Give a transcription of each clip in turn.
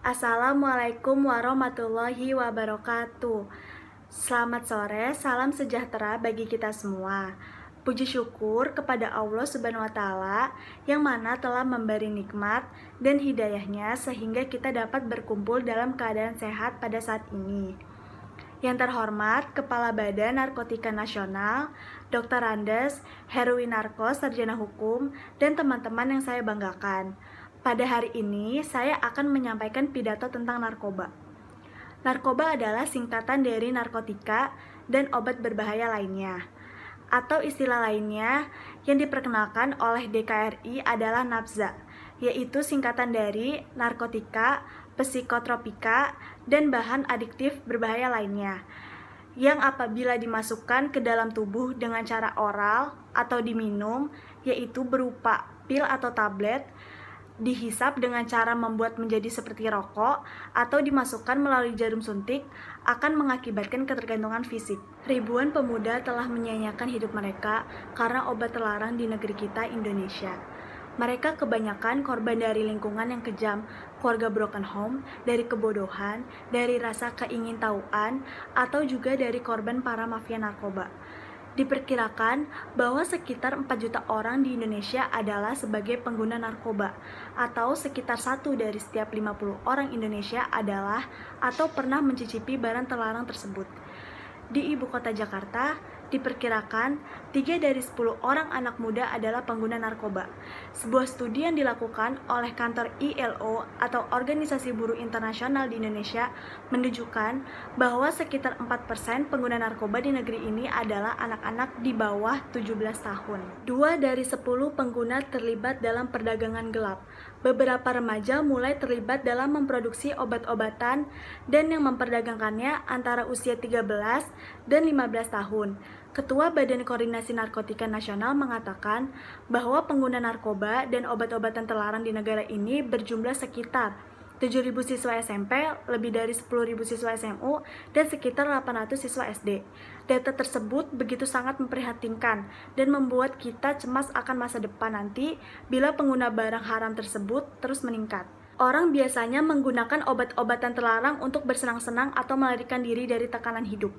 Assalamualaikum warahmatullahi wabarakatuh. Selamat sore, salam sejahtera bagi kita semua. Puji syukur kepada Allah Subhanahu wa Ta'ala yang mana telah memberi nikmat dan hidayahnya sehingga kita dapat berkumpul dalam keadaan sehat pada saat ini. Yang terhormat Kepala Badan Narkotika Nasional, Dr. Andes Heruwinarko, Sarjana Hukum, dan teman-teman yang saya banggakan. Pada hari ini, saya akan menyampaikan pidato tentang narkoba. Narkoba adalah singkatan dari narkotika dan obat berbahaya lainnya. Atau istilah lainnya yang diperkenalkan oleh DKRI adalah NABZA, yaitu singkatan dari narkotika, psikotropika, dan bahan adiktif berbahaya lainnya, yang apabila dimasukkan ke dalam tubuh dengan cara oral atau diminum, yaitu berupa pil atau tablet, dihisap dengan cara membuat menjadi seperti rokok, atau dimasukkan melalui jarum suntik, akan mengakibatkan ketergantungan fisik. Ribuan pemuda telah menyia-nyiakan hidup mereka karena obat terlarang di negeri kita, Indonesia. Mereka kebanyakan korban dari lingkungan yang kejam, keluarga broken home, dari kebodohan, dari rasa keingintahuan, atau juga dari korban para mafia narkoba. Diperkirakan bahwa sekitar 4 juta orang di Indonesia adalah sebagai pengguna narkoba, atau sekitar 1 dari setiap 50 orang Indonesia adalah atau pernah mencicipi barang terlarang tersebut. Di ibu kota Jakarta, diperkirakan 3 dari 10 orang anak muda adalah pengguna narkoba. Sebuah studi yang dilakukan oleh kantor ILO atau Organisasi Buruh Internasional di Indonesia menunjukkan bahwa sekitar 4% pengguna narkoba di negeri ini adalah anak-anak di bawah 17 tahun. 2 dari 10 pengguna terlibat dalam perdagangan gelap. Beberapa remaja mulai terlibat dalam memproduksi obat-obatan dan yang memperdagangkannya antara usia 13 dan 15 tahun. Ketua Badan Koordinasi Narkotika Nasional mengatakan bahwa pengguna narkoba dan obat-obatan terlarang di negara ini berjumlah sekitar 7.000 siswa SMP, lebih dari 10.000 siswa SMU, dan sekitar 800 siswa SD. Data tersebut begitu sangat memprihatinkan dan membuat kita cemas akan masa depan nanti bila pengguna barang haram tersebut terus meningkat. Orang biasanya menggunakan obat-obatan terlarang untuk bersenang-senang atau melarikan diri dari tekanan hidup.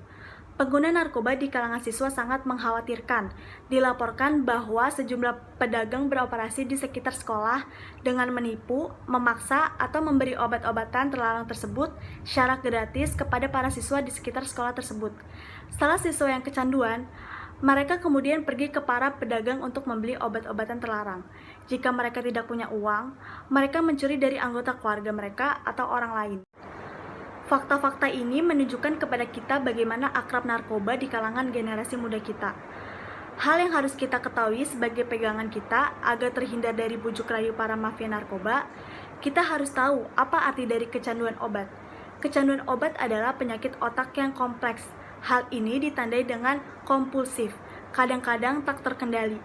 Pengguna narkoba di kalangan siswa sangat mengkhawatirkan. Dilaporkan bahwa sejumlah pedagang beroperasi di sekitar sekolah dengan menipu, memaksa, atau memberi obat-obatan terlarang tersebut secara gratis kepada para siswa di sekitar sekolah tersebut. Setelah siswa yang kecanduan, mereka kemudian pergi ke para pedagang untuk membeli obat-obatan terlarang. Jika mereka tidak punya uang, mereka mencuri dari anggota keluarga mereka atau orang lain. Fakta-fakta ini menunjukkan kepada kita bagaimana akrab narkoba di kalangan generasi muda kita. Hal yang harus kita ketahui sebagai pegangan kita agar terhindar dari bujuk rayu para mafia narkoba, kita harus tahu apa arti dari kecanduan obat. Kecanduan obat adalah penyakit otak yang kompleks. Hal ini ditandai dengan kompulsif, kadang-kadang tak terkendali.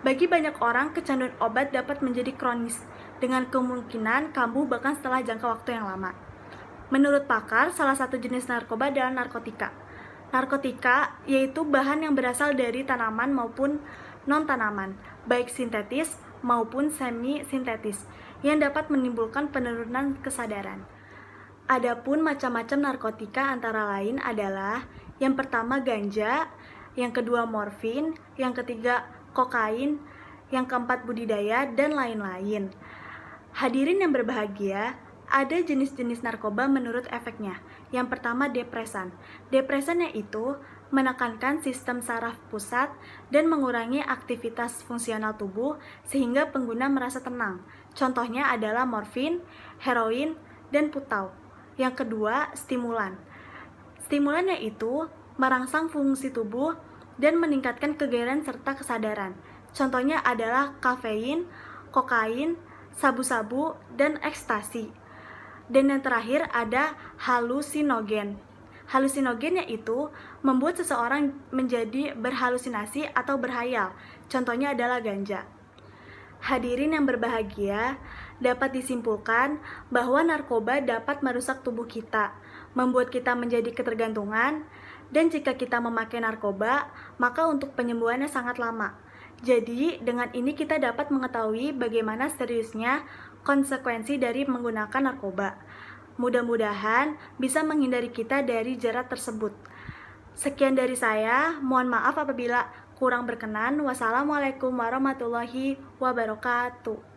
Bagi banyak orang, kecanduan obat dapat menjadi kronis, dengan kemungkinan kambuh bahkan setelah jangka waktu yang lama. Menurut pakar, salah satu jenis narkoba adalah narkotika. Narkotika yaitu bahan yang berasal dari tanaman maupun non-tanaman, baik sintetis maupun semi-sintetis, yang dapat menimbulkan penurunan kesadaran. Adapun macam-macam narkotika antara lain adalah yang pertama ganja, yang kedua morfin, yang ketiga kokain, yang keempat budidaya, dan lain-lain. Hadirin yang berbahagia, ada jenis-jenis narkoba menurut efeknya. Yang pertama depresan. Depresan yaitu menekankan sistem saraf pusat dan mengurangi aktivitas fungsional tubuh sehingga pengguna merasa tenang. Contohnya adalah morfin, heroin, dan putau. Yang kedua stimulan. Stimulan yaitu merangsang fungsi tubuh dan meningkatkan kegairahan serta kesadaran. Contohnya adalah kafein, kokain, sabu-sabu, dan ekstasi. Dan yang terakhir ada halusinogen. Halusinogen yaitu membuat seseorang menjadi berhalusinasi atau berhayal. Contohnya adalah ganja. Hadirin yang berbahagia, dapat disimpulkan bahwa narkoba dapat merusak tubuh kita, membuat kita menjadi ketergantungan, dan jika kita memakai narkoba, maka untuk penyembuhannya sangat lama. Jadi, dengan ini kita dapat mengetahui bagaimana seriusnya konsekuensi dari menggunakan narkoba. Mudah-mudahan bisa menghindari kita dari jerat tersebut. Sekian dari saya, mohon maaf apabila kurang berkenan. Wassalamualaikum warahmatullahi wabarakatuh.